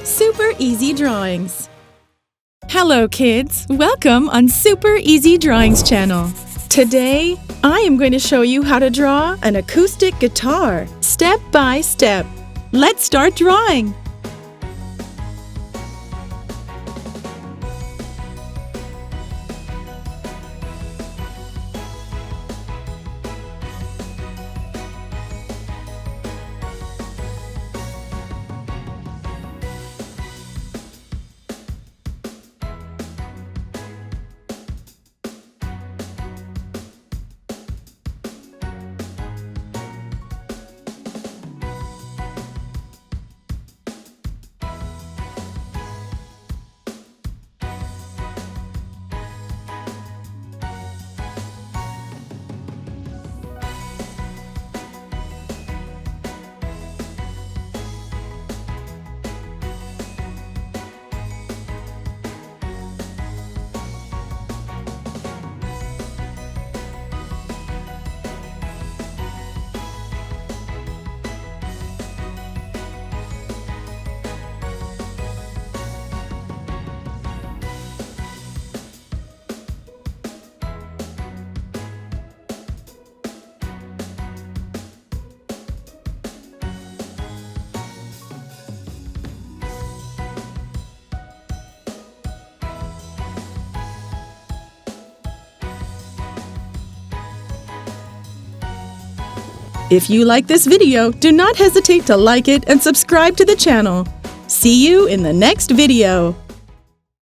Super Easy Drawings. Hello kids, welcome on Super Easy Drawings channel. Today, I am going to show you how to draw an acoustic guitar, step by step. Let's start drawing. If you like this video, do not hesitate to like it and subscribe to the channel. See you in the next video.